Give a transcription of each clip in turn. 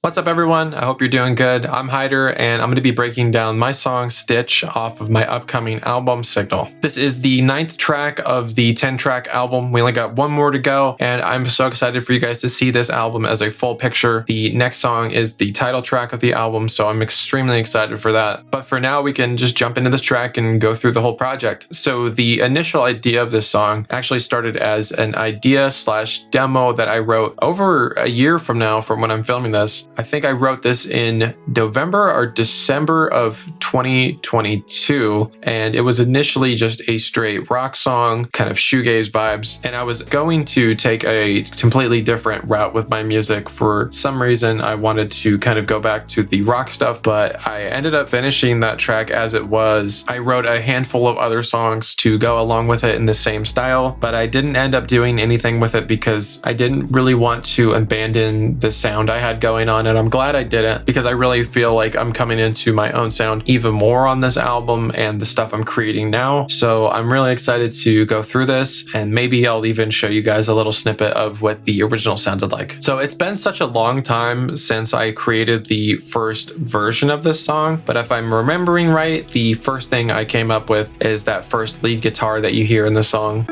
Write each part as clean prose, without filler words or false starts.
What's up, everyone? I hope you're doing good. I'm Hyder, and I'm going to be breaking down my song Stitch off of my upcoming album Signal. This is the 9th track of the 10-track album. We only got one more to go, and I'm so excited for you guys to see this album as a full picture. The next song is the title track of the album, so I'm extremely excited for that. But for now, we can just jump into this track and go through the whole project. So the initial idea of this song actually started as an idea/demo that I wrote over a year from now from when I'm filming this. I think I wrote this in November or December of 2022, and it was initially just a straight rock song, kind of shoegaze vibes, and I was going to take a completely different route with my music. For some reason, I wanted to kind of go back to the rock stuff, but I ended up finishing that track as it was. I wrote a handful of other songs to go along with it in the same style, but I didn't end up doing anything with it because I didn't really want to abandon the sound I had going on. And I'm glad I didn't, because I really feel like I'm coming into my own sound even more on this album and the stuff I'm creating now. So I'm really excited to go through this, and maybe I'll even show you guys a little snippet of what the original sounded like. So it's been such a long time since I created the first version of this song, but if I'm remembering right, the first thing I came up with is that first lead guitar that you hear in the song.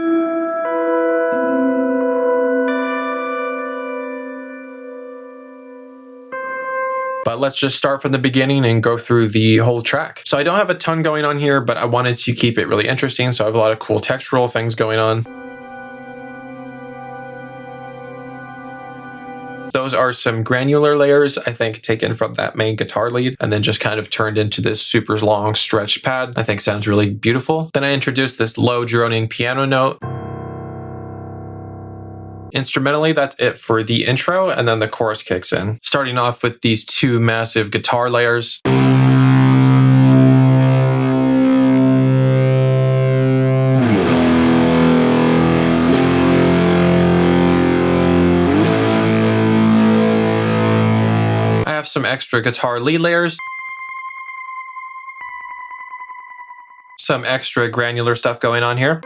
But let's just start from the beginning and go through the whole track. So I don't have a ton going on here, but I wanted to keep it really interesting. So I have a lot of cool textural things going on. Those are some granular layers, I think, taken from that main guitar lead and then just kind of turned into this super long stretched pad. I think sounds really beautiful. Then I introduced this low droning piano note. Instrumentally, that's it for the intro, and then the chorus kicks in. Starting off with these two massive guitar layers. I have some extra guitar lead layers. Some extra granular stuff going on here,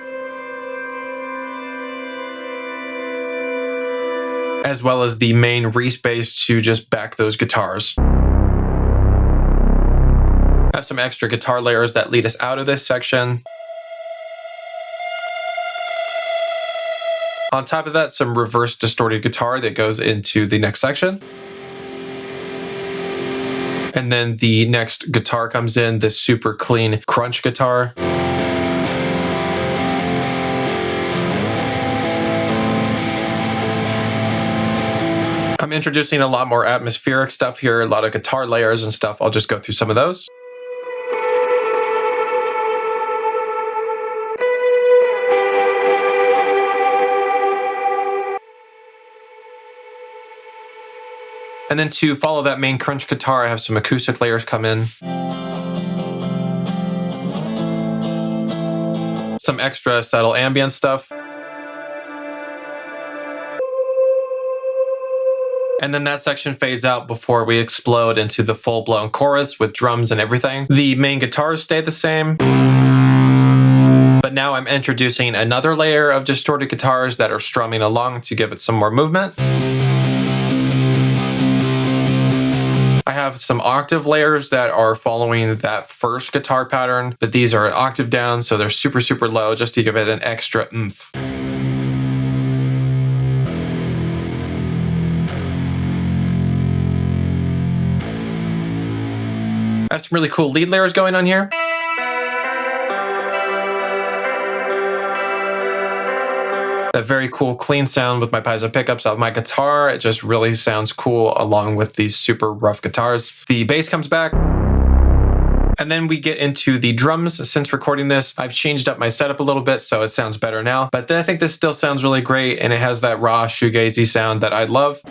as well as the main Reese bass to just back those guitars. I have some extra guitar layers that lead us out of this section. On top of that, some reverse distorted guitar that goes into the next section. And then the next guitar comes in, this super clean crunch guitar. I'm introducing a lot more atmospheric stuff here, a lot of guitar layers and stuff. I'll just go through some of those. And then to follow that main crunch guitar, I have some acoustic layers come in. Some extra subtle ambient stuff. And then that section fades out before we explode into the full-blown chorus with drums and everything. The main guitars stay the same, but now I'm introducing another layer of distorted guitars that are strumming along to give it some more movement. I have some octave layers that are following that first guitar pattern, but these are an octave down, so they're super, super low just to give it an extra oomph. I have some really cool lead layers going on here. That very cool clean sound with my piezo pickups of my guitar. It just really sounds cool along with these super rough guitars. The bass comes back. And then we get into the drums. Since recording this, I've changed up my setup a little bit, so it sounds better now. But I think this still sounds really great, and it has that raw shoegazy sound that I love.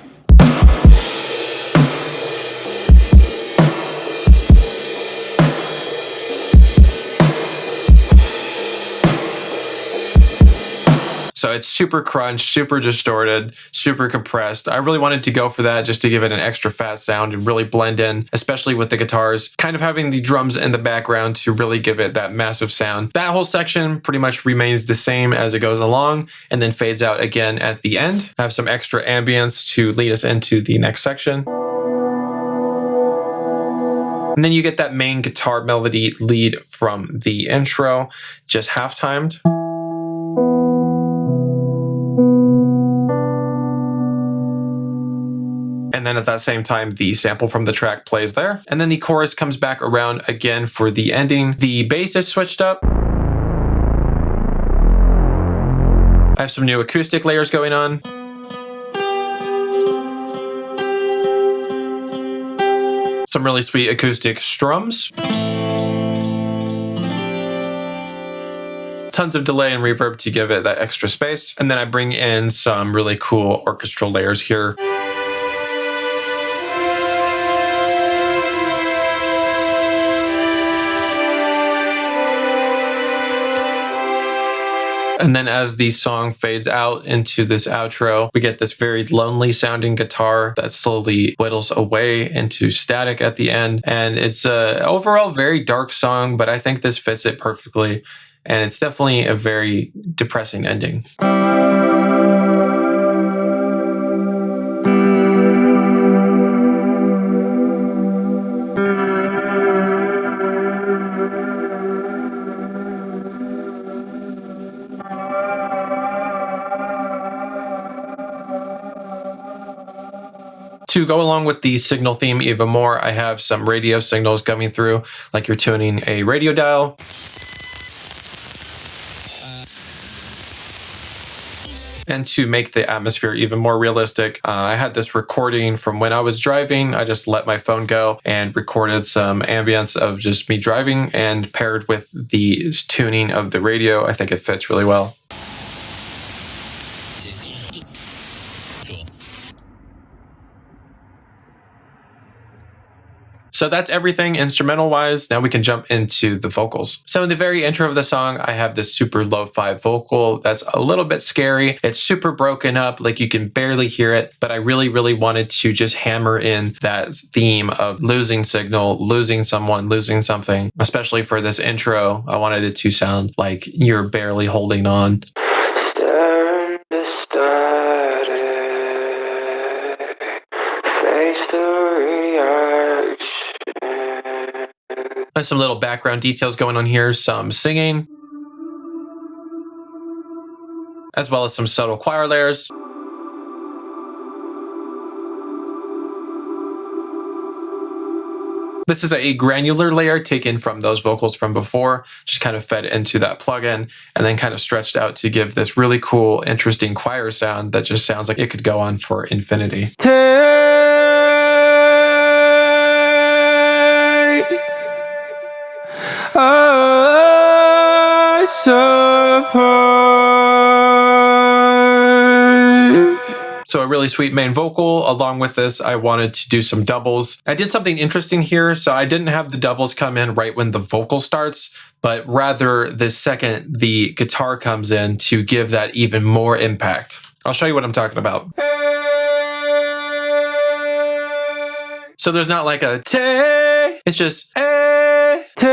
So it's super crunch, super distorted, super compressed. I really wanted to go for that just to give it an extra fat sound and really blend in, especially with the guitars, kind of having the drums in the background to really give it that massive sound. That whole section pretty much remains the same as it goes along and then fades out again at the end. I have some extra ambience to lead us into the next section. And then you get that main guitar melody lead from the intro, just half-timed. And then at that same time, the sample from the track plays there. And then the chorus comes back around again for the ending. The bass is switched up. I have some new acoustic layers going on. Some really sweet acoustic strums. Tons of delay and reverb to give it that extra space. And then I bring in some really cool orchestral layers here. And then as the song fades out into this outro, we get this very lonely sounding guitar that slowly whittles away into static at the end. And it's a overall very dark song, but I think this fits it perfectly. And it's definitely a very depressing ending. To go along with the signal theme even more, I have some radio signals coming through, like you're tuning a radio dial. And to make the atmosphere even more realistic, I had this recording from when I was driving. I just let my phone go and recorded some ambience of just me driving, and paired with the tuning of the radio, I think it fits really well. So that's everything instrumental wise. Now we can jump into the vocals. So in the very intro of the song, I have this super lo-fi vocal that's a little bit scary. It's super broken up, like you can barely hear it, but I really wanted to just hammer in that theme of losing signal, losing someone, losing something. Especially for this intro, I wanted it to sound like you're barely holding on. There's some little background details going on here, some singing, as well as some subtle choir layers. This is a granular layer taken from those vocals from before, just kind of fed into that plugin and then kind of stretched out to give this really cool, interesting choir sound that just sounds like it could go on for infinity. So a really sweet main vocal. Along with this, I wanted to do some doubles. I did something interesting here. So I didn't have the doubles come in right when the vocal starts, but rather the second the guitar comes in to give that even more impact. I'll show you what I'm talking about. So there's not like a te, it's just te.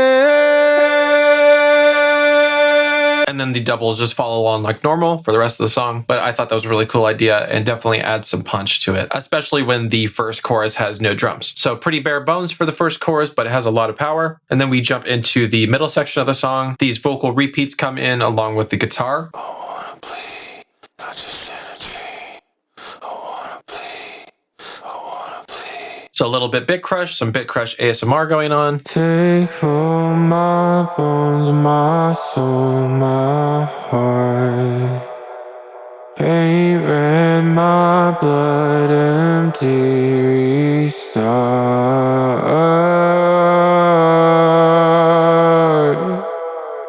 And then the doubles just follow on like normal for the rest of the song. But I thought that was a really cool idea and definitely adds some punch to it, especially when the first chorus has no drums. So pretty bare bones for the first chorus, but it has a lot of power. And then we jump into the middle section of the song. These vocal repeats come in along with the guitar. So a little bit Bit Crush, some Bit Crush ASMR going on. Take from my bones, my soul, my heart. Paint red my blood, empty restart.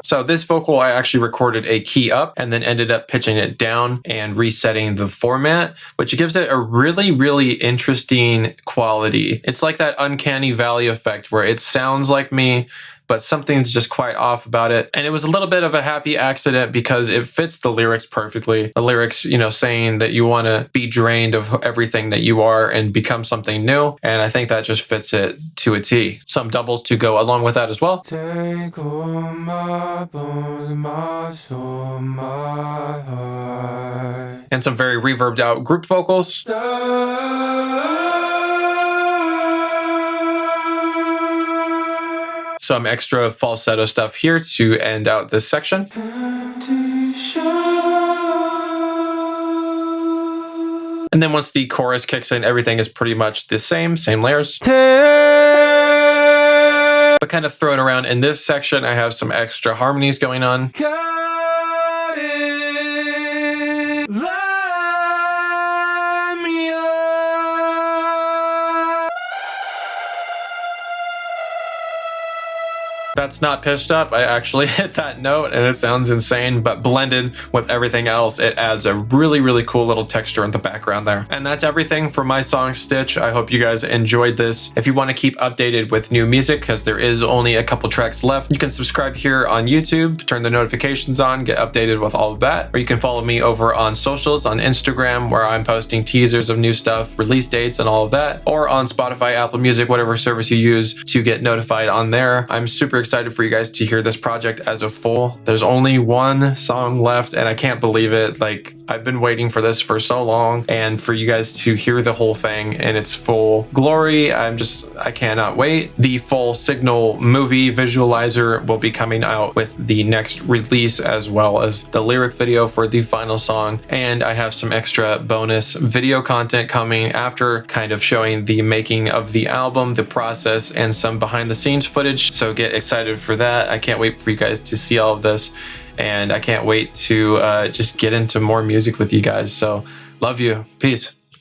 So this vocal, I actually recorded a key up and then ended up pitching it down and resetting the format, which gives it a really interesting quality. It's like that uncanny valley effect where it sounds like me, but something's just quite off about it. And it was a little bit of a happy accident because it fits the lyrics perfectly. The lyrics, you know, saying that you want to be drained of everything that you are and become something new. And I think that just fits it to a T. Some doubles to go along with that as well. Take all my bones, my soul, my heart. And some very reverbed out group vocals. some extra falsetto stuff here to end out this section. And then once the chorus kicks in, everything is pretty much the same layers. But kind of thrown around in this section, I have some extra harmonies going on. That's not pitched up. I actually hit that note and it sounds insane, but blended with everything else, it adds a really, really cool little texture in the background there. And that's everything for my song Stitch. I hope you guys enjoyed this. If you want to keep updated with new music, because there is only a couple tracks left, you can subscribe here on YouTube, turn the notifications on, get updated with all of that. Or you can follow me over on socials, on Instagram, where I'm posting teasers of new stuff, release dates, and all of that. Or on Spotify, Apple Music, whatever service you use to get notified on there. I'm super excited for you guys to hear this project as a full. There's only one song left and I can't believe it. Like, I've been waiting for this for so long, and for you guys to hear the whole thing in its full glory, I cannot wait. The full Signal movie visualizer will be coming out with the next release, as well as the lyric video for the final song. And I have some extra bonus video content coming after, kind of showing the making of the album, the process, and some behind the scenes footage. So get excited for that. I can't wait for you guys to see all of this, and I can't wait to just get into more music with you guys. So love you. Peace.